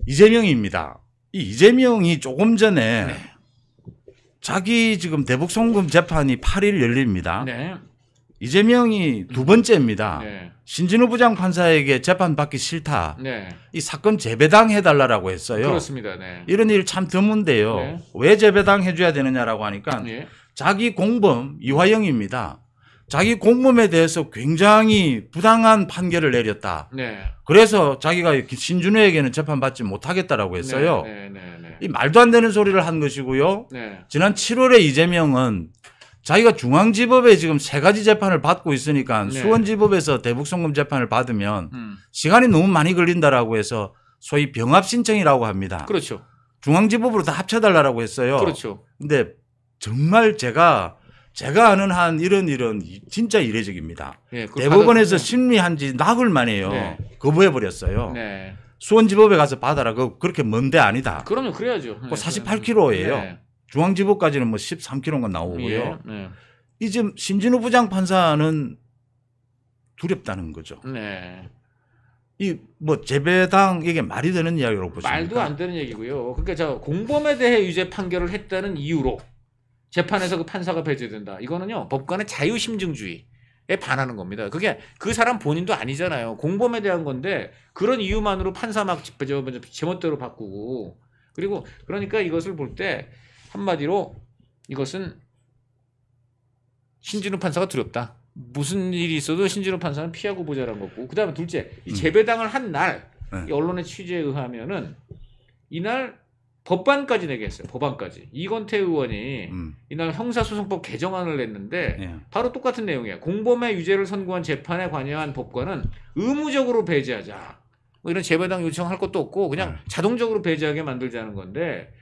이재명입니다. 이 이재명이 조금 전에 네. 자기 지금 대북 송금 재판이 8일 열립니다. 네. 이재명이 두 번째입니다. 네. 신진우 부장판사에게 재판받기 싫다. 네. 이 사건 재배당 해달라고 했어요. 그렇습니다. 네. 이런 일 참 드문데요. 네. 왜 재배당 해줘야 되느냐라고 하니까 네. 자기 공범 이화영입니다. 자기 공범에 대해서 굉장히 부당한 판결을 내렸다. 네. 그래서 자기가 신준우에게는 재판받지 못하겠다라고 했어요. 네. 네. 네. 이 말도 안 되는 소리를 한 것이고요. 네. 지난 7월에 이재명은 자기가 중앙지법에 지금 3가지 재판을 받고 있으니까 네. 수원지법에서 대북송금 재판을 받으면 시간이 너무 많이 걸린다라고 해서 소위 병합 신청이라고 합니다. 그렇죠. 중앙지법으로 다 합쳐달라고 했어요. 그렇죠. 근데 정말 제가 아는 한 이런 일은 진짜 이례적입니다. 네, 대법원에서 심리한 지 나흘 만에요. 네. 거부해버렸어요. 네. 수원지법에 가서 받아라. 그렇게 먼데 아니다. 그럼요. 그래야죠. 네. 48km예요. 네. 중앙지법까지는 뭐 13km가 나오고요. 예. 네. 이 지금 신진우 부장판사는 두렵다는 거죠. 네. 이 뭐 재배당 이게 말이 되는 이야기로 보십니까? 말도 안 되는 얘기고요. 그러니까 저 공범에 대해 유죄 판결을 했다는 이유로 재판에서 그 판사가 배제된다. 이거는요 법관의 자유심증주의에 반하는 겁니다. 그게 그 사람 본인도 아니잖아요. 공범에 대한 건데 그런 이유만으로 판사 막 제멋대로 바꾸고 그리고 그러니까 이것을 볼 때 한마디로 이것은 신진우 판사가 두렵다. 무슨 일이 있어도 신진우 판사는 피하고 보자라는 거고 그다음에 둘째 이 재배당을 한 날 이 언론의 취재에 의하면은 이날 법안까지 내게 했어요. 법안까지 이건태 의원이 이날 형사소송법 개정안을 냈는데 바로 똑같은 내용이에요. 공범의 유죄를 선고한 재판에 관여한 법관은 의무적으로 배제하자. 뭐 이런 재배당 요청할 것도 없고 그냥 자동적으로 배제하게 만들자는 건데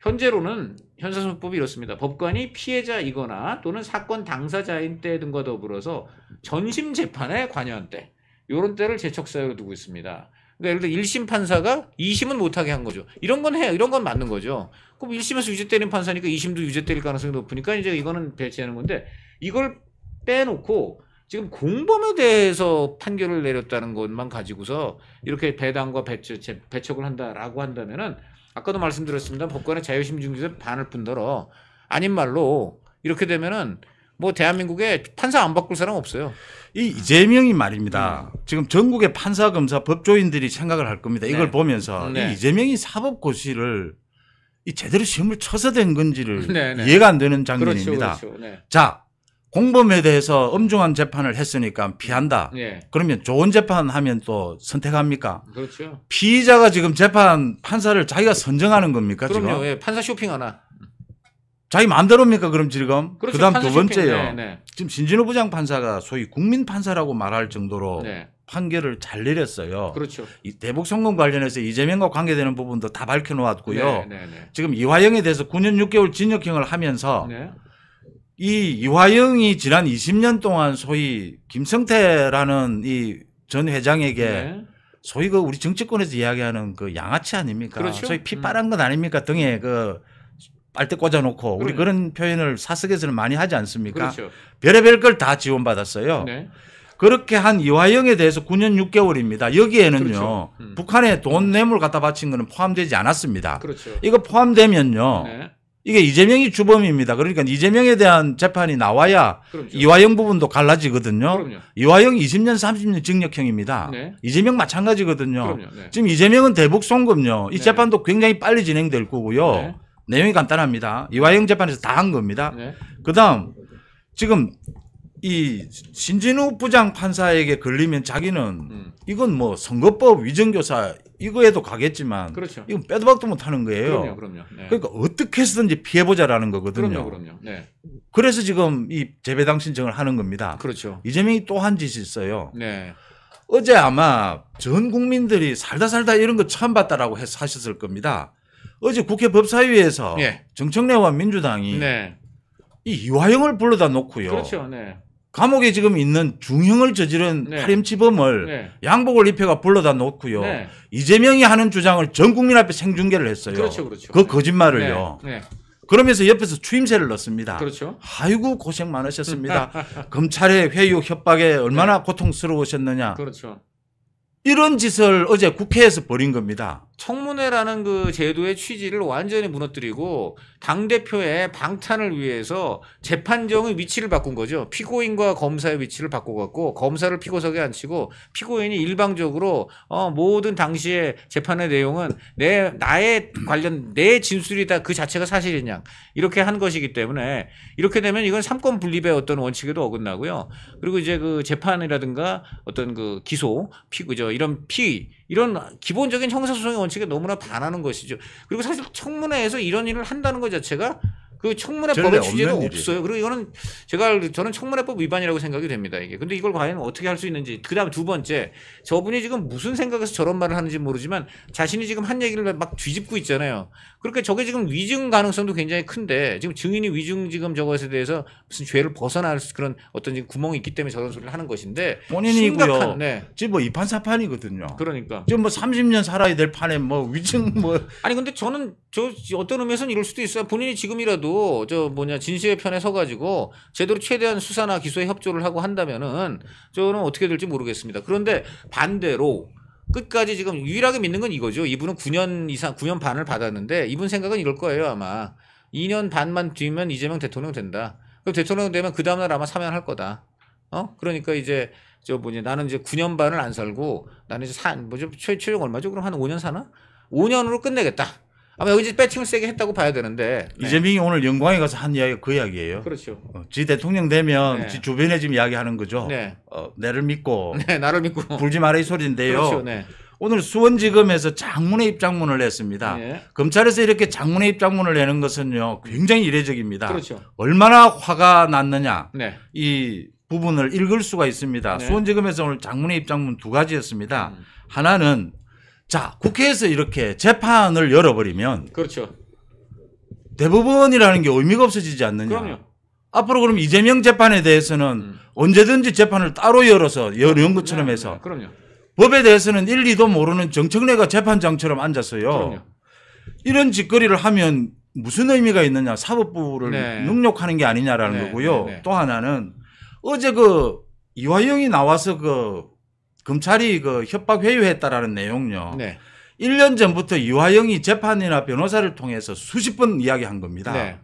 현재로는 형사소송법이 이렇습니다. 법관이 피해자이거나 또는 사건 당사자인 때 등과 더불어서 전심 재판에 관여한 때 이런 때를 제척사유로 두고 있습니다. 그러니까 예를 들어 1심 판사가 2심은 못하게 한 거죠. 이런 건 해요. 이런 건 맞는 거죠. 그럼 1심에서 유죄 때린 판사니까 2심도 유죄 때릴 가능성이 높으니까 이제 이거는 배제하는 건데 이걸 빼놓고 지금 공범에 대해서 판결을 내렸다는 것만 가지고서 이렇게 배당과 배척을 한다라고 한다면은 아까도 말씀드렸습니다. 법관의 자유심증주의에 반할 뿐더러 아닌 말로 이렇게 되면은 뭐 대한민국에 판사 안 바꿀 사람 없어요. 이 이재명이 말입니다. 지금 전국의 판사, 검사, 법조인들이 생각을 할 겁니다. 이걸 네. 보면서 네. 이 이재명이 사법고시를 이 제대로 시험을 쳐서 된 건지를 네, 네. 이해가 안 되는 장면입니다. 그렇죠. 네. 자, 공범에 대해서 엄중한 재판을 했으니까 피한다. 네. 그러면 좋은 재판하면 또 선택합니까? 그렇죠. 피의자가 지금 재판 판사를 자기가 선정하는 겁니까? 그럼요. 지금? 예, 판사 쇼핑 하나. 자기 마음대로입니까? 그럼 지금? 그렇죠. 그다음 판사 두 번째요. 쇼핑. 네. 지금 신진우 부장판사가 소위 국민 판사라고 말할 정도로 네. 판결을 잘 내렸어요. 그렇죠. 이 대북 송금 관련해서 이재명과 관계되는 부분도 다 밝혀놓았고요. 네, 네, 네. 지금 이화영에 대해서 9년 6개월 징역형을 하면서 네. 이 이화영이 지난 20년 동안 소위 김성태라는 이 전 회장에게 네. 소위 그 우리 정치권에서 이야기하는 그 양아치 아닙니까? 그렇죠. 소위 피 빨은 것 아닙니까? 등에 그 빨대 꽂아놓고 우리 그런 표현을 사석에서는 많이 하지 않습니까? 그렇죠. 별의별 걸 다 지원받았어요. 네. 그렇게 한 이화영에 대해서 9년 6개월입니다. 여기에는요. 그렇죠. 북한에 돈 뇌물 갖다 바친 거는 포함되지 않았습니다. 그렇죠. 이거 포함되면요. 네. 이게 이재명이 주범입니다. 그러니까 이재명에 대한 재판이 나와야 그렇죠. 이화영 부분도 갈라지거든요. 그럼요. 이화영 20년 30년 징역형입니다. 네. 이재명 마찬가지거든요. 그럼요. 네. 지금 이재명은 대북 송금요. 이 네. 재판도 굉장히 빨리 진행될 거고요. 네. 내용이 간단합니다. 이화영 재판에서 다 한 겁니다. 네. 그다음 지금 이 신진우 부장 판사에게 걸리면 자기는 이건 뭐 선거법 위정교사 이거에도 가겠지만 그렇죠. 이건 빼도 박도 못하는 거예요. 그럼요. 네. 그러니까 어떻게 해서든지 피해보자라는 거거든요. 그럼요. 네. 그래서 지금 이 재배당 신청을 하는 겁니다. 그렇죠. 이재명이 또 한 짓이 있어요. 네. 어제 아마 전 국민들이 살다 이런 거 처음 봤다라고 해서 하셨을 겁니다. 어제 국회 법사위에서 예. 정청래와 민주당이 네. 이 이화영을 불러다 놓고요. 그렇죠. 네. 감옥에 지금 있는 중형을 저지른 네. 파렴치범을 네. 양복을 입혀가 불러다 놓고요. 네. 이재명이 하는 주장을 전 국민 앞에 생중계를 했어요. 그렇죠. 그 거짓말을요. 네. 네. 그러면서 옆에서 추임새를 넣습니다. 그렇죠. 아이고 고생 많으셨습니다. 검찰의 회유 협박에 얼마나 네. 고통스러우셨느냐. 그렇죠. 이런 짓을 어제 국회에서 벌인 겁니다. 청문회라는 그 제도의 취지를 완전히 무너뜨리고 당대표의 방탄을 위해서 재판정의 위치를 바꾼 거죠. 피고인과 검사의 위치를 바꿔갖고 검사를 피고석에 앉히고 피고인이 일방적으로 모든 당시의 재판의 내용은 나의 관련 내 진술이다 그 자체가 사실이냐 이렇게 한 것이기 때문에 이렇게 되면 이건 삼권 분립의 어떤 원칙에도 어긋나고요. 그리고 이제 그 재판이라든가 어떤 그 기소 이런 기본적인 형사소송의 원칙에 너무나 반하는 것이죠. 그리고 사실 청문회에서 이런 일을 한다는 것 자체가 그 청문회법의 취지도 없어요. 그리고 이거는 저는 청문회법 위반이라고 생각이 됩니다. 이게. 근데 이걸 과연 어떻게 할 수 있는지. 그다음에 두 번째, 저분이 지금 무슨 생각에서 저런 말을 하는지 모르지만 자신이 지금 한 얘기를 막 뒤집고 있잖아요. 그렇게 저게 지금 위증 가능성도 굉장히 큰데 지금 증인이 위증 지금 저것에 대해서 무슨 죄를 벗어날 그런 어떤 지금 구멍이 있기 때문에 저런 소리를 하는 것인데 본인이고요. 네. 지금 뭐 2판 4판이거든요. 그러니까. 지금 뭐 30년 살아야 될 판에 뭐 위증 뭐 아니 근데 저는 어떤 의미에서는 이럴 수도 있어요. 본인이 지금이라도 진실의 편에 서가지고 제대로 최대한 수사나 기소에 협조를 하고 한다면은 저는 어떻게 될지 모르겠습니다. 그런데 반대로 끝까지 지금 유일하게 믿는 건 이거죠. 이분은 9년 반을 받았는데 이분 생각은 이럴 거예요 아마. 2년 반만 뒤면 이재명 대통령 된다. 그럼 대통령 되면 그 다음날 아마 사면할 거다. 그러니까 이제 나는 이제 9년 반을 안 살고 나는 이제 최종 얼마죠? 그럼 한 5년 사나? 5년으로 끝내겠다. 아마 여기 이제 배팅을 세게 했다고 봐야 되는데. 네. 이재명이 오늘 영광에 가서 한 이야기가 그 이야기예요. 그렇죠. 지 대통령 되면 네. 지 주변에 지금 이야기하는 거죠. 네. 내를 믿고 네, 나를 믿고 불지 마라 이 소리인데요. 그렇죠. 네. 오늘 수원지검에서 장문의 입장문을 냈습니다. 네. 검찰에서 이렇게 장문의 입장문을 내는 것은요 굉장히 이례적입니다. 그렇죠. 얼마나 화가 났느냐 네. 이 부분을 읽을 수가 있습니다. 네. 수원지검에서 오늘 장문의 입장문 두 가지였습니다. 하나는 자 국회에서 이렇게 재판을 열어버리면 그렇죠. 대법원이라는 게 의미가 없어지지 않느냐. 그럼요. 앞으로 그럼 이재명 재판에 대해서는 언제든지 재판을 따로 열어서 여는 것처럼 네, 해서 네, 그럼요. 법에 대해서는 1, 2도 모르는 정청래가 재판장처럼 앉았어요. 그럼요. 이런 짓거리를 하면 무슨 의미가 있느냐. 사법부를 네. 능욕하는 게 아니냐라는 네, 거고요. 네, 네. 또 하나는 어제 이화영이 나와서 검찰이 협박 회유했다라는 내용요. 네. 1년 전부터 이화영이 재판이나 변호사를 통해서 수십 번 이야기한 겁니다. 네.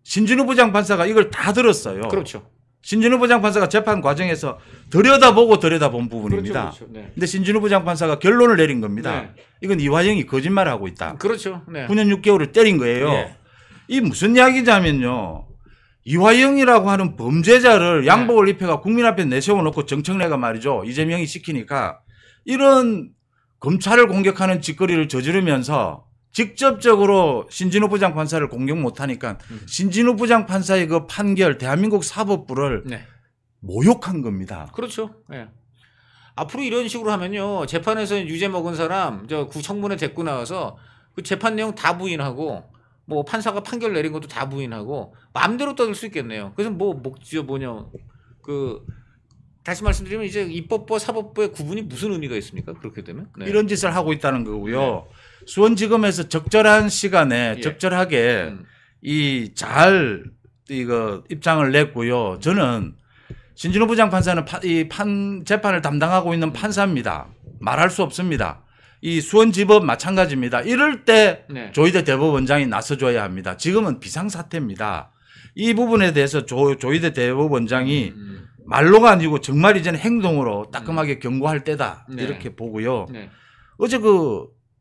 신진우 부장판사가 이걸 다 들었어요. 그렇죠. 신진우 부장판사가 재판 과정에서 들여다본 부분입니다. 그렇죠. 네. 근데 신진우 부장판사가 결론을 내린 겁니다. 네. 이건 이화영이 거짓말을 하고 있다. 그렇죠. 네. 9년 6개월을 때린 거예요. 네. 이 무슨 이야기냐면요. 이화영이라고 하는 범죄자를 양복을 입혀가 국민 앞에 내세워놓고 정청래가 말이죠. 이재명이 시키니까 이런 검찰을 공격하는 짓거리를 저지르면서 직접적으로 신진우 부장판사를 공격 못하니까 신진우 부장판사의 그 판결 대한민국 사법부를 네. 모욕한 겁니다. 그렇죠. 네. 앞으로 이런 식으로 하면요. 재판에서 유죄 먹은 사람 청문회 데리고 나와서 그 재판 내용 다 부인하고 뭐 판사가 판결 내린 것도 다 부인하고 마음대로 떠들 수 있겠네요. 그래서 다시 말씀드리면 이제 입법부와 사법부의 구분이 무슨 의미가 있습니까? 그렇게 되면 네. 이런 짓을 하고 있다는 거고요. 수원지검에서 적절한 시간에 예. 적절하게 이거 입장을 냈고요. 저는 신진우 부장판사는 재판을 담당하고 있는 판사입니다. 말할 수 없습니다. 이 수원지법 마찬가지입니다. 이럴 때 네. 조희대 대법원장이 나서줘야 합니다. 지금은 비상사태입니다. 이 부분에 대해서 조희대 대법원장이 말로가 아니고 정말 이제는 행동으로 따끔하게 경고할 때다. 네. 이렇게 보고요. 네. 어제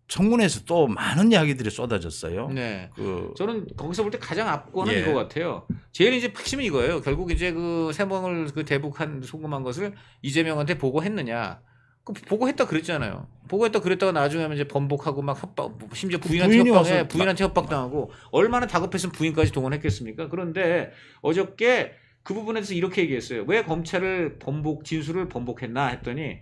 청문회에서 또 많은 이야기들이 쏟아졌어요. 네. 저는 거기서 볼 때 가장 압권은 예. 이거 같아요. 제일 이제 핵심은 이거예요. 결국 이제 세 명을 대북한 소금한 것을 이재명한테 보고했느냐. 보고했다 그랬잖아요. 보고했다 그랬다가 나중에 하면 이제 번복하고 막 협박, 심지어 부인한테 협박당하고 얼마나 다급했으면 부인까지 동원했겠습니까? 그런데 어저께 그 부분에 대해서 이렇게 얘기했어요. 왜 검찰을 진술을 번복했나 했더니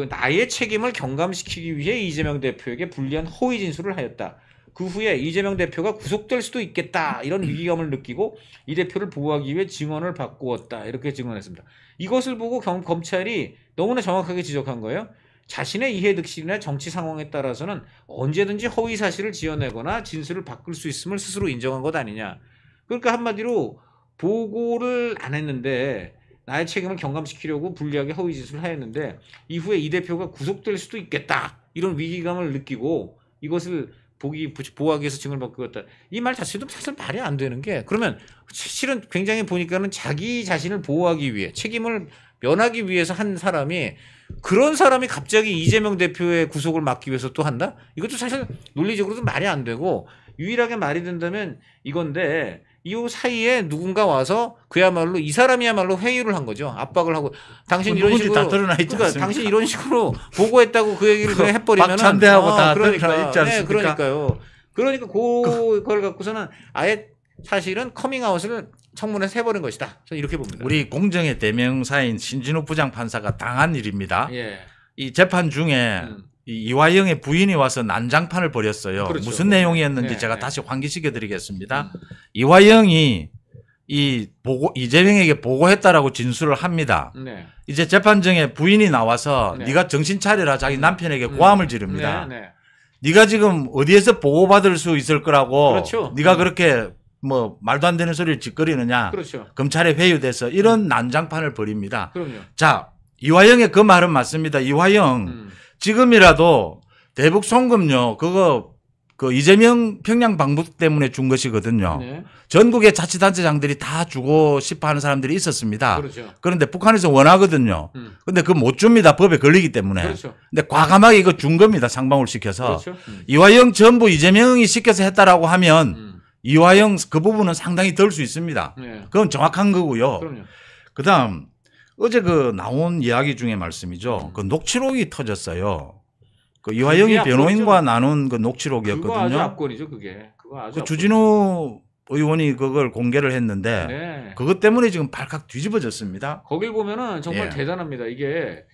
나의 책임을 경감시키기 위해 이재명 대표에게 불리한 허위 진술을 하였다. 그 후에 이재명 대표가 구속될 수도 있겠다. 이런 위기감을 느끼고 이 대표를 보호하기 위해 증언을 바꾸었다. 이렇게 증언했습니다. 이것을 보고 검찰이 너무나 정확하게 지적한 거예요. 자신의 이해득실이나 정치 상황에 따라서는 언제든지 허위 사실을 지어내거나 진술을 바꿀 수 있음을 스스로 인정한 것 아니냐. 그러니까 한마디로 보고를 안 했는데 나의 책임을 경감시키려고 불리하게 허위 짓을 하였는데 이후에 이 대표가 구속될 수도 있겠다 이런 위기감을 느끼고 이것을 보호하기 위해서 증언을 바꾸었다. 이 말 자체도 사실 말이 안 되는 게 그러면 실은 굉장히 보니까는 자기 자신을 보호하기 위해 책임을 면하기 위해서 한 사람이 그런 사람이 갑자기 이재명 대표의 구속을 막기 위해서 또 한다? 이것도 사실 논리적으로도 말이 안 되고 유일하게 말이 된다면 이건데 이 사이에 누군가 와서 그야말로 이 사람이야말로 회유를 한 거죠. 압박을 하고 당신 이런 식으로 다 드러나 있지 그러니까 않습니까? 당신 이런 식으로 보고했다고 그 얘기를 그냥 해버리면은 박찬대하고 다 그러니까, 드러나 있지 않습니까? 네, 그러니까요. 그러니까 그걸 갖고서는 아예 사실은 커밍아웃을 청문회에서 해버린 것이다. 저는 이렇게 봅니다. 우리 공정의 대명사인 신진욱 부장판사가 당한 일입니다. 예. 이 재판 중에 이 이화영의 부인이 와서 난장판을 벌였어요. 그렇죠. 무슨 내용이었는지 네, 제가 네. 다시 환기시켜 드리겠습니다. 이화영이 이재명에게 보고했다라고 진술을 합니다. 네. 이제 재판정에 부인이 나와서 네. 네가 정신 차려라 자기 남편에게 고함을 지릅니다. 네, 네. 네가 지금 어디에서 보호받을 수 있을 거라고 그렇죠. 네가 그렇게 뭐 말도 안 되는 소리를 짓거리느냐. 그렇죠. 검찰에 회유돼서 이런 난장판을 벌입니다. 그럼요. 자, 이화영의 그 말은 맞습니다. 이화영 지금이라도 대북 송금요 그거 그 이재명 평양 방북 때문에 준 것이거든요. 네. 전국의 자치단체장들이 다 주고 싶어 하는 사람들이 있었습니다. 그렇죠. 그런데 북한에서 원하거든요. 근데 그거 못 줍니다. 법에 걸리기 때문에. 그렇죠. 근데 과감하게 이거 준 겁니다. 상방울 시켜서. 그렇죠. 이화영 전부 이재명이 시켜서 했다라고 하면 이화영 그 부분은 상당히 덜 수 있습니다. 네. 그건 정확한 거고요. 그럼요. 그다음 어제 그 나온 이야기 중에 말씀이죠. 그 녹취록이 터졌어요. 그 이화영이 변호인과 나눈 그 그거 아주 녹취록이었거든요. 압권이죠, 그게. 그거 아주 그 주진우 의원이 그걸 공개를 했는데 네. 그것 때문에 지금 발칵 뒤집어졌습니다. 거길 보면은 정말 예. 대단합니다. 이게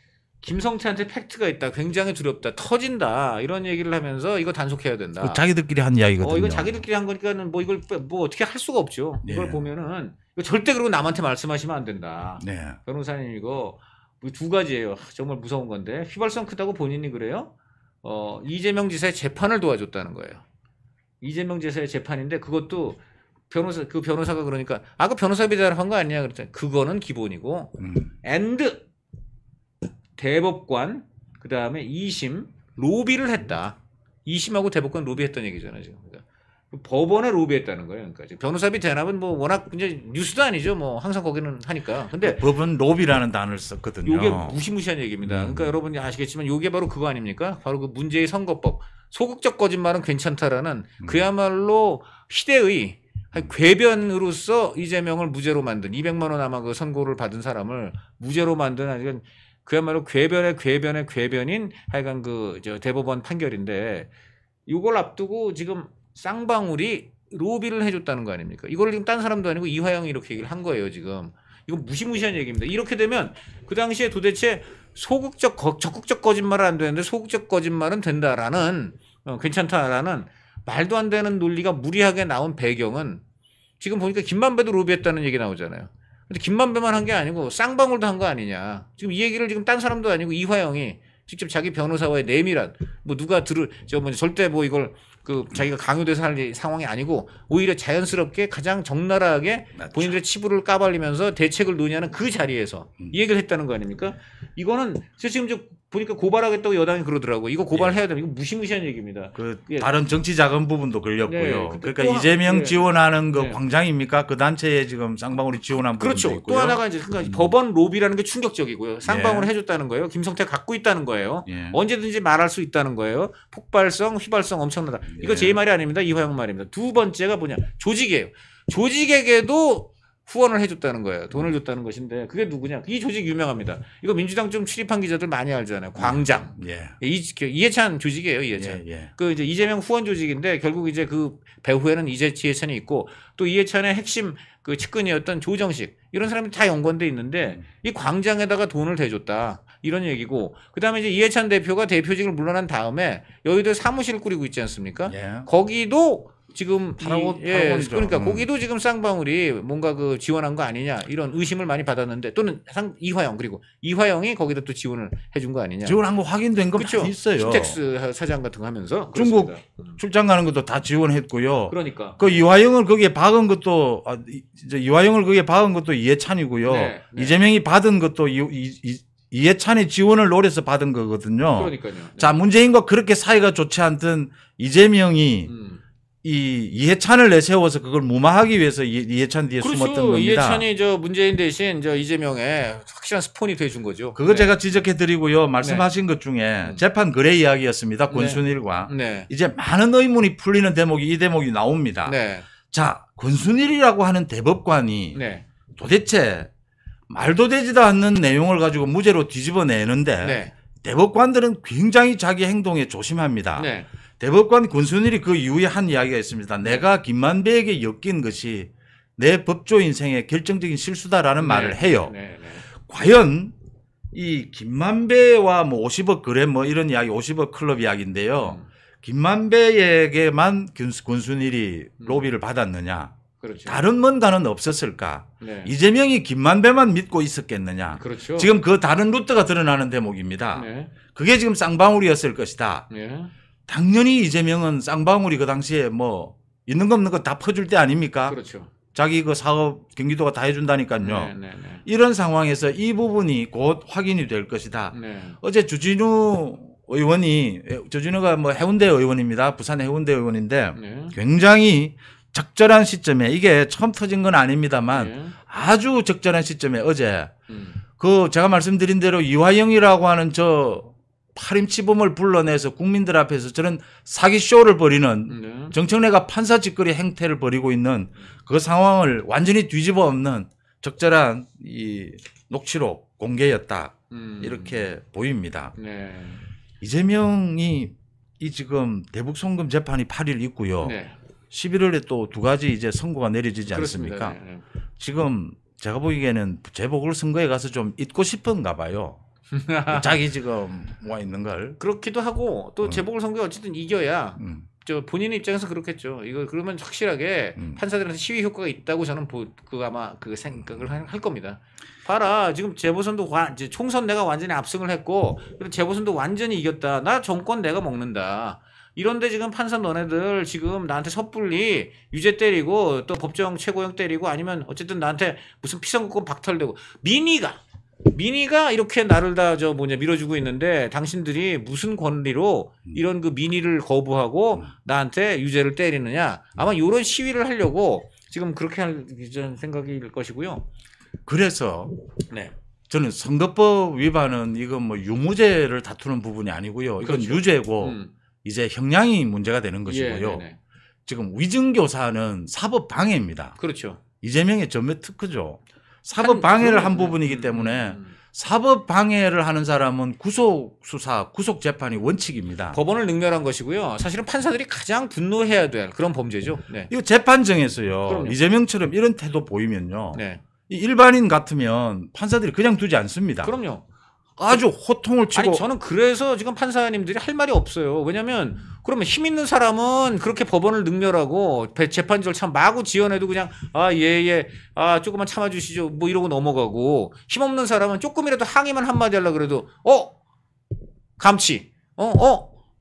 김성태한테 팩트가 있다. 굉장히 두렵다. 터진다. 이런 얘기를 하면서 이거 단속해야 된다. 그 자기들끼리 한 이야기거든요. 이건 자기들끼리 한 거니까는 뭐 이걸 뭐 어떻게 할 수가 없죠. 이걸 예. 보면은 이거 절대 그러고 남한테 말씀하시면 안 된다. 네. 변호사님 이거 두 가지예요. 정말 무서운 건데 휘발성 크다고 본인이 그래요. 이재명 지사의 재판을 도와줬다는 거예요. 이재명 지사의 재판인데 그것도 그 변호사가 그러니까 그 변호사 비자를 한 거 아니냐 그랬더니 그거는 기본이고 and 대법관 그다음에 2심 로비를 했다. 2심하고 대법관 로비했던 얘기잖아요, 지금. 그러니까 법원에 로비했다는 거예요. 그러니까 지금 변호사비 대납은 뭐 워낙 이제 뉴스도 아니죠. 뭐 항상 거기는 하니까. 근데 법은 로비라는 단어를 썼거든요. 이게 무시무시한 얘기입니다. 그러니까 여러분이 아시겠지만 이게 바로 그거 아닙니까? 바로 그 문재인 선거법 소극적 거짓말은 괜찮다라는 그야말로 시대의 궤변으로서 이재명을 무죄로 만든 200만 원 아마 그 선고를 받은 사람을 무죄로 만든 아직은 그야말로 궤변인 하여간 저 대법원 판결인데 이걸 앞두고 지금 쌍방울이 로비를 해줬다는 거 아닙니까? 이걸 지금 딴 사람도 아니고 이화영이 이렇게 얘기를 한 거예요, 지금. 이건 무시무시한 얘기입니다. 이렇게 되면 그 당시에 도대체 적극적 거짓말은 안 되는데 소극적 거짓말은 된다라는 괜찮다라는 말도 안 되는 논리가 무리하게 나온 배경은 지금 보니까 김만배도 로비했다는 얘기 나오잖아요. 근데 김만배만 한 게 아니고 쌍방울도 한 거 아니냐. 지금 이 얘기를 지금 딴 사람도 아니고 이화영이 직접 자기 변호사와의 내밀한 뭐 누가 절대 뭐 이걸 자기가 강요돼서 할 상황이 아니고 오히려 자연스럽게 가장 적나라하게 맞죠. 본인들의 치부를 까발리면서 대책을 논의하는 그 자리에서 이 얘기를 했다는 거 아닙니까? 이거는 지금 보니까 고발하겠다고 여당이 그러더라고요. 이거 고발해야 되면 이거 무시무시한 얘기입니다. 다른 정치 자금 부분도 걸렸고요. 네, 그러니까 이재명 지원하는 그 네. 광장입니까? 그 단체에 지금 쌍방울이 지원한 부분도 그렇죠. 있고요. 또 하나가 이제 법원 로비라는 게 충격적이고요. 쌍방울을 해줬다는 거예요. 김성태 갖고 있다는 거예요. 예. 언제든지 말할 수 있다는 거예요. 폭발성, 휘발성 엄청나다. 이거 예. 제 말이 아닙니다. 이화영 말입니다. 두 번째가 뭐냐? 조직이에요. 조직에게도 후원을 해줬다는 거예요. 돈을 줬다는 것인데 그게 누구냐? 이 조직 유명합니다. 이거 민주당 좀 출입한 기자들 많이 알잖아요. 광장. 예. 이해찬 조직이에요. 이해찬. 예. 그 이제 이재명 후원 조직인데 결국 이제 그 배후에는 이해찬이 있고 또 이해찬의 핵심 그 측근이었던 조정식 이런 사람이 다 연관돼 있는데 이 광장에다가 돈을 대줬다 이런 얘기고 그다음에 이제 이해찬 대표가 대표직을 물러난 다음에 여의도에 사무실을 꾸리고 있지 않습니까? 예. 거기도 지금 파라곤이죠. 그러니까 거기도 지금 쌍방울이 뭔가 그 지원한 거 아니냐 이런 의심을 많이 받았는데 또는 이화영 그리고 이화영이 거기다 또 지원을 해준 거 아니냐. 지원한 거 확인된 거 많이 있어요. 신텍스 사장 같은 거 하면서 중국 그렇습니다. 출장 가는 것도 다 지원했고요. 그러니까 그 이화영을 거기에 박은 것도 이화영을 거기에 박은 것도 이해찬이고요. 네. 이재명이 받은 것도 이해찬의 지원을 노려서 받은 거거든요. 그러니까요. 네. 자, 문재인과 그렇게 사이가 좋지 않던 이재명이 이 이해찬을 내세워서 그걸 무마하기 위해서 이해찬 뒤에 그렇죠. 숨었던 겁니다. 이해찬이 저 문재인 대신 저 이재명의 확실한 스폰이 돼준 거죠. 그거 네. 제가 지적해 드리고요. 말씀하신 것 중에 재판 거래 이야기였습니다. 권순일과. 네. 이제 많은 의문이 풀리는 대목이 이 대목이 나옵니다. 네. 자, 권순일이라고 하는 대법관이 네. 도대체 말도 되지도 않는 내용을 가지고 무죄로 뒤집어내는데 네. 대법관들은 굉장히 자기 행동에 조심합니다. 네. 대법관 권순일이 그 이후에 한 이야기가 있습니다. 내가 김만배에게 엮인 것이 내 법조 인생의 결정적인 실수다라는 말을 해요. 네. 네. 과연 이 김만배와 뭐 50억 거래 뭐 이런 이야기 50억 클럽 이야기인데요. 김만배에게만 권순일이 로비를 받았느냐. 그렇죠. 다른 뭔가는 없었을까. 네. 이재명이 김만배만 믿고 있었겠느냐. 그렇죠. 지금 그 다른 루트가 드러나는 대목입니다. 네. 그게 지금 쌍방울이었을 것이다. 네. 당연히 이재명은 쌍방울이 그 당시에 뭐 있는 거 없는 거 다 퍼줄 때 아닙니까? 그렇죠. 자기 그 사업 경기도가 다 해준다니까요. 네. 이런 상황에서 이 부분이 곧 확인이 될 것이다. 네. 어제 주진우 의원이 주진우가 뭐 해운대 의원입니다. 부산 해운대 의원인데 네. 굉장히 적절한 시점에 이게 처음 터진 건 아닙니다만 네. 아주 적절한 시점에 어제 그 제가 말씀드린 대로 이화영이라고 하는 저 파림치범을 불러내서 국민들 앞에서 저런 사기 쇼를 벌이는 네. 정청래가 판사 짓거리 행태를 벌이고 있는 그 상황을 완전히 뒤집어 엎는 적절한 이 녹취록 공개였다. 이렇게 보입니다. 네. 이재명이 이 지금 대북 송금 재판이 8일 있고요. 네. 11월에 또 두 가지 이제 선고가 내려지지 그렇습니다. 않습니까? 네. 지금 제가 보기에는 재보궐선거에 가서 좀 잊고 싶은가 봐요. 자기 지금 와 있는 걸. 그렇기도 하고 또 재보궐선거 어쨌든 이겨야 저 본인 입장에서 그렇겠죠. 이거 그러면 확실하게 판사들한테 시위 효과가 있다고 저는 그 아마 그 생각을 할 겁니다. 봐라 지금 재보선도 이제 총선 내가 완전히 압승을 했고 그리고 재보선도 완전히 이겼다. 나 정권 내가 먹는다. 이런데 지금 판사 너네들 지금 나한테 섣불리 유죄 때리고 또 법정 최고형 때리고 아니면 어쨌든 나한테 무슨 피선거권 박탈되고 민의가 이렇게 나를 다 밀어주고 있는데 당신들이 무슨 권리로 이런 그 민의를 거부하고 나한테 유죄를 때리느냐. 아마 이런 시위를 하려고 지금 그렇게 할 생각일 것이고요. 그래서 네. 저는 선거법 위반은 이건 뭐 유무죄를 다투는 부분이 아니고요. 이건 그렇죠. 유죄고 이제 형량이 문제가 되는 것이고요. 예, 지금 위증교사는 사법 방해입니다. 그렇죠. 이재명의 전매 특허죠. 사법 방해를 한 부분이기 때문에 사법 방해를 하는 사람은 구속 수사, 구속 재판이 원칙입니다. 법원을 능멸한 것이고요. 사실은 판사들이 가장 분노해야 될 그런 범죄죠. 네. 이거 재판정에서요. 그럼요. 이재명처럼 이런 태도 보이면요. 네. 이 일반인 같으면 판사들이 그냥 두지 않습니다. 그럼요. 아주 호통을 치고. 아니 저는 그래서 지금 판사님들이 할 말이 없어요. 왜냐하면 그러면 힘 있는 사람은 그렇게 법원을 능멸하고 재판 절차 마구 지연해도 그냥 조금만 참아주시죠 뭐 이러고 넘어가고 힘 없는 사람은 조금이라도 항의만 한마디 하려고 그래도 감치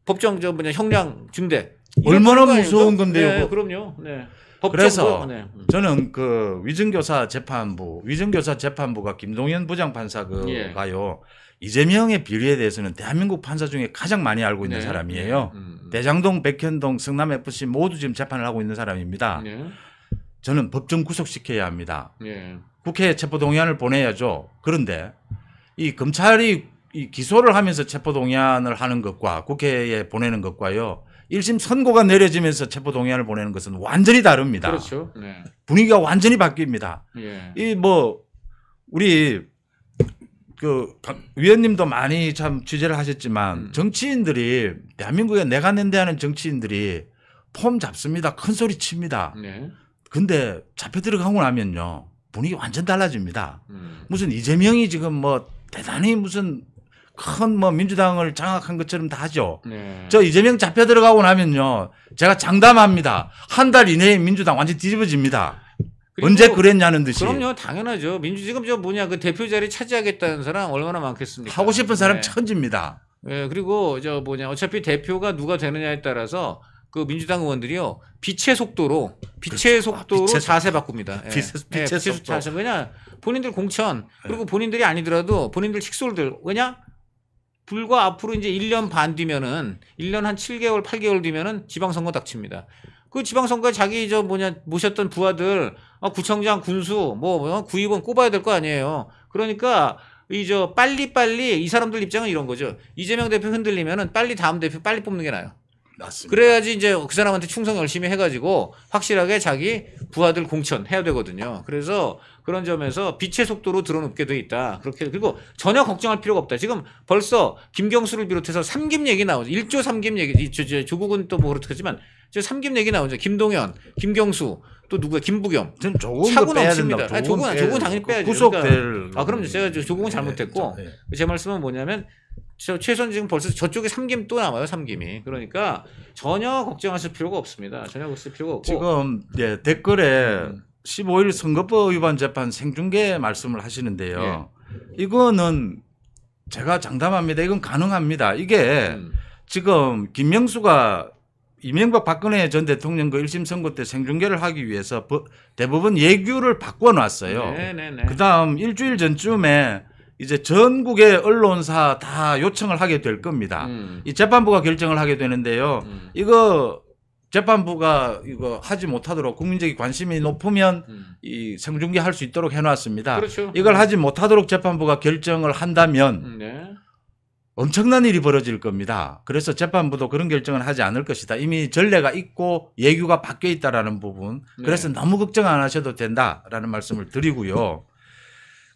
법정 형량 증대 얼마나 무서운 건데요. 네, 그럼요. 네. 그래서 저는 그 위증교사 재판부가 김동연 부장판사가요. 이재명의 비리에 대해서는 대한민국 판사 중에 가장 많이 알고 있는 사람이에요. 대장동, 백현동, 성남FC 모두 지금 재판을 하고 있는 사람입니다. 저는 법정 구속시켜야 합니다. 국회에 체포동의안을 보내야죠. 그런데 이 검찰이 이 기소를 하면서 체포동의안을 하는 것과 국회에 보내는 것과요. 1심 선고가 내려지면서 체포동의안을 보내는 것은 완전히 다릅니다. 그렇죠. 네. 분위기가 완전히 바뀝니다. 이 우리 그 위원님도 많이 참 취재를 하셨지만 정치인들이 대한민국에 내가 낸데 하는 정치인들이 폼 잡습니다. 큰 소리 칩니다. 근데 잡혀 들어가고 나면요 분위기 완전 달라집니다. 무슨 이재명이 지금 뭐 대단히 무슨 큰 뭐 민주당을 장악한 것처럼 다 하죠. 네. 저 이재명 잡혀 들어가고 나면요. 제가 장담합니다. 한 달 이내에 민주당 완전 뒤집어집니다. 언제 그랬냐는 듯이. 그럼요. 당연하죠. 지금 그 대표 자리 차지하겠다는 사람 얼마나 많겠습니까? 하고 싶은 사람 네. 천지입니다. 네. 그리고 어차피 대표가 누가 되느냐에 따라서 그 민주당 의원들이요. 빛의 속도로 자세 바꿉니다. 빛의 속도. 자세. 왜냐? 본인들 공천 그리고 본인들이 아니더라도 본인들 식솔들 왜냐? 불과 앞으로 이제 1년 반 뒤면은 1년 한 7개월, 8개월 뒤면은 지방선거 닥칩니다. 그 지방선거에 자기 모셨던 부하들 구청장, 군수, 구의원 꼽아야 될 거 아니에요. 그러니까 빨리 이 사람들 입장은 이런 거죠. 이재명 대표 흔들리면은 빨리 다음 대표 빨리 뽑는 게 나아요. 맞습니다. 그래야지 이제 그 사람한테 충성 열심히 해가지고 확실하게 자기 부하들 공천해야 되거든요. 그래서 그런 점에서 빛의 속도로 드러눕게 돼 있다. 그리고 전혀 걱정할 필요가 없다. 지금 벌써 김경수를 비롯해서 3김 얘기 나오죠. 1조 3김 얘기. 조국은 또 뭐 그렇겠지만 저 3김 얘기 나오죠. 김동연, 김경수 또 누구야? 김부겸. 전 조국은 차고 빼야 넘칩니다. 된다. 조국은 당연히 빼야죠. 구속될. 그럼요. 제가 조국은 잘못했고 제 말씀은 뭐냐면. 최소한 지금 벌써 저쪽에 3김 또 남아요. 3김이. 그러니까 전혀 걱정하실 필요가 없습니다. 전혀 걱정하실 필요가 없고. 지금 댓글에 15일 선거법 위반 재판 생중계 말씀을 하시는데요. 이거는 제가 장담합니다. 이건 가능합니다. 이게 지금 김명수가 이명박 박근혜 전 대통령 그 1심 선거 때 생중계를 하기 위해서 대법원 예규를 바꿔놨어요. 그다음 일주일 전쯤에 이제 전국의 언론사 다 요청을 하게 될 겁니다. 이 재판부가 결정을 하게 되는데요. 이거 재판부가 이거 하지 못하도록 국민적인 관심이 높으면 이 생중계 할 수 있도록 해놨습니다. 그렇죠. 이걸 하지 못하도록 재판부가 결정을 한다면 엄청난 일이 벌어질 겁니다. 그래서 재판부도 그런 결정을 하지 않을 것이다. 이미 전례가 있고 예규가 바뀌어 있다라는 부분. 그래서 너무 걱정 안 하셔도 된다라는 말씀을 드리고요.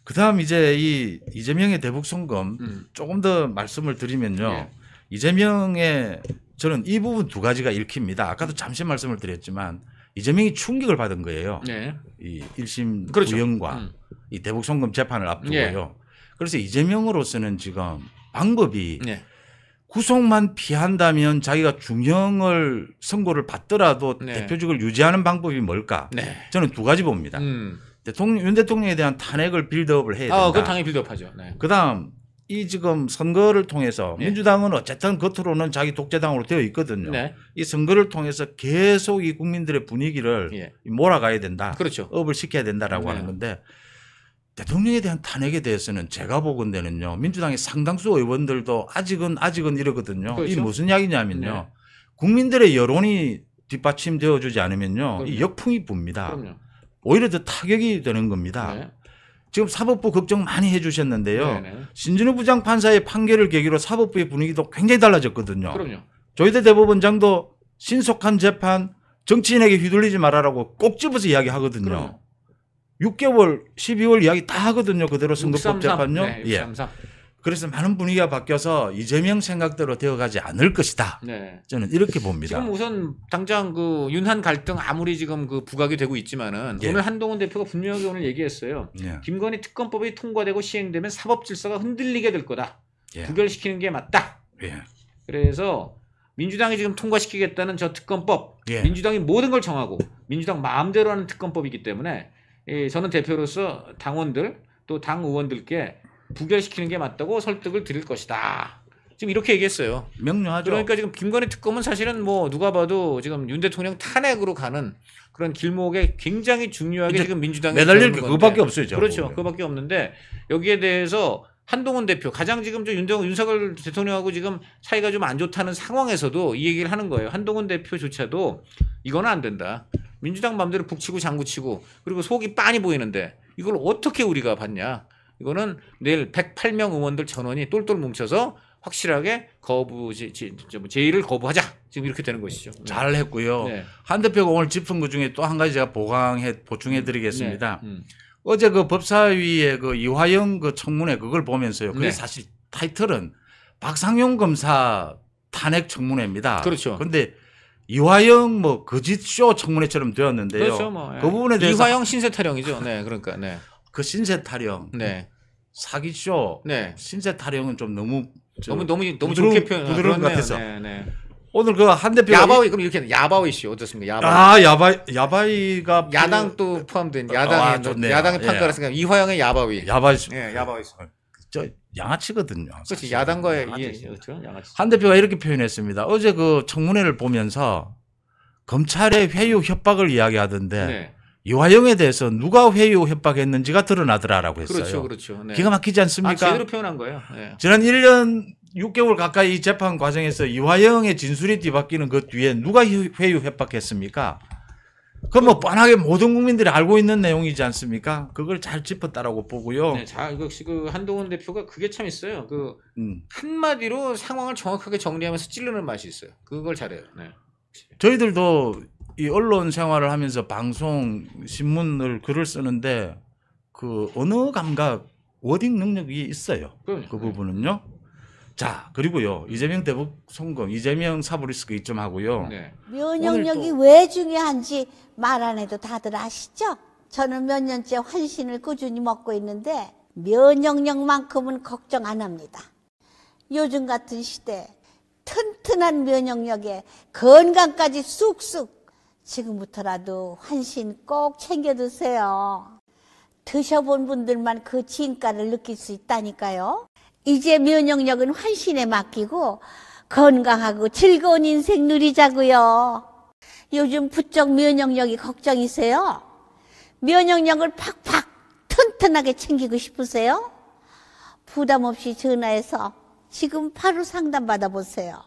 그다음 이제 이 이재명의 대북 송금 조금 더 말씀을 드리면요. 이재명의 저는 이 부분 두 가지가 읽힙니다. 아까도 잠시 말씀을 드렸지만 이재명이 충격을 받은 거예요. 이 1심 구형과 이 대북 송금 재판을 앞두고요. 그래서 이재명으로서는 지금 방법이 구속만 피한다면 자기가 중형을 선고를 받더라도 대표직을 유지하는 방법이 뭘까? 저는 두 가지 봅니다. 윤 대통령에 대한 탄핵을 빌드업을 해야 된다. 그거 당연히 빌드업하죠. 그다음 이 지금 선거를 통해서 민주당은 어쨌든 겉으로는 자기 독재당으로 되어 있거든요. 이 선거를 통해서 계속 이 국민들의 분위기를 몰아가야 된다. 그렇죠. 업을 시켜야 된다라고 하는 건데 대통령에 대한 탄핵에 대해서는 제가 보건대는요. 민주당의 상당수 의원들도 아직은 이러거든요. 그렇죠. 이 무슨 이야기냐면요. 국민들의 여론이 뒷받침되어 주지 않으면요. 이 역풍이 붑니다. 그럼요. 오히려 더 타격이 되는 겁니다. 지금 사법부 걱정 많이 해 주셨는데요. 신진우 부장판사의 판결을 계기로 사법부의 분위기도 굉장히 달라졌거든요. 그럼요. 조희대 대법원장도 신속한 재판, 정치인에게 휘둘리지 말아라고 꼭 집어서 이야기하거든요. 그럼요. 6개월, 12월 이야기 다 하거든요. 그대로 선거법 633. 재판요. 633. 그래서 많은 분위기가 바뀌어서 이재명 생각대로 되어가지 않을 것이다. 저는 이렇게 봅니다. 지금 우선 당장 그 윤한 갈등 아무리 지금 그 부각이 되고 있지만은 오늘 한동훈 대표가 분명하게 오늘 얘기했어요. 김건희 특검법이 통과되고 시행되면 사법 질서가 흔들리게 될 거다. 부결시키는 게 맞다. 그래서 민주당이 지금 통과시키겠다는 저 특검법, 민주당이 모든 걸 정하고 민주당 마음대로 하는 특검법이기 때문에 저는 대표로서 당원들 또 당 의원들께 부결시키는 게 맞다고 설득을 드릴 것이다. 지금 이렇게 얘기했어요. 명료하죠. 그러니까 지금 김건희 특검은 사실은 뭐 누가 봐도 지금 윤 대통령 탄핵으로 가는 그런 길목에 굉장히 중요하게 지금 민주당이 매달릴 게 그거밖에 없어요. 그렇죠. 그거밖에 없는데 여기에 대해서 한동훈 대표 가장 지금 윤석열 대통령하고 지금 사이가 좀 안 좋다는 상황에서도 이 얘기를 하는 거예요. 한동훈 대표조차도 이거는 안 된다. 민주당 마음대로 북치고 장구치고 그리고 속이 빤히 보이는데 이걸 어떻게 우리가 봤냐. 이거는 내일 108명 의원들 전원이 똘똘 뭉쳐서 확실하게 제의를 거부하자. 지금 이렇게 되는 것이죠. 잘했고요. 한 대표가 오늘 짚은 것 중에 또 한 가지 제가 보충해 드리겠습니다. 어제 그 법사위의 그 이화영 그 청문회 그걸 보면서요. 그게 사실 타이틀은 박상용 검사 탄핵 청문회입니다. 그렇죠. 그런데 이화영 뭐 거짓쇼 청문회처럼 되었는데요. 그렇죠. 그 부분에 대해서 이화영 신세 타령이죠. 그러니까 그 신세 타령. 사기쇼, 네. 신세 타령은 좀 너무 너무 좋게 표현 부드러운 것 같아서. 네, 네. 오늘 그 한 대표 야바위 그럼 이렇게 야바위 씨 어떻습니까? 야바위. 야바위가 야당 또 포함된 야당의 좋네요. 야당의 예. 판가를 생각 이화영의 야바위. 야바위 예, 야바위. 저 양아치거든요. 그렇지 야당과의 양아치. 그렇죠 양아치. 한 대표가 이렇게 표현했습니다. 어제 그 청문회를 보면서 검찰의 회유 협박을 이야기하던데 네. 이화영에 대해서 누가 회유 협박했는지가 드러나더라라고 했어요. 그렇죠, 그렇죠. 네. 기가 막히지 않습니까? 제대로 표현한 거예요. 네. 지난 1년 6개월 가까이 재판 과정에서 이화영의 진술이 뒤바뀌는 그 뒤에 누가 회유 협박했습니까? 그건 뭐 뻔하게 모든 국민들이 알고 있는 내용이지 않습니까? 그걸 잘 짚었다라고 보고요. 네, 역시 그 한동훈 대표가 그게 참 있어요. 그 한마디로 상황을 정확하게 정리하면서 찌르는 맛이 있어요. 그걸 잘해요. 네. 저희들도 이 언론 생활을 하면서 방송, 신문을 글을 쓰는데 그 언어 감각, 워딩 능력이 있어요. 그럼요. 그 부분은요. 자, 그리고요. 이재명 대북 송금, 이재명 사브리스크 이점 하고요. 네. 면역력이 왜 중요한지 말 안 해도 다들 아시죠? 저는 몇 년째 환신을 꾸준히 먹고 있는데 면역력만큼은 걱정 안 합니다. 요즘 같은 시대 튼튼한 면역력에 건강까지 쑥쑥 지금부터라도 환신 꼭 챙겨 드세요. 드셔본 분들만 그 진가를 느낄 수 있다니까요. 이제 면역력은 환신에 맡기고 건강하고 즐거운 인생 누리자고요. 요즘 부쩍 면역력이 걱정이세요? 면역력을 팍팍 튼튼하게 챙기고 싶으세요? 부담 없이 전화해서 지금 바로 상담 받아보세요.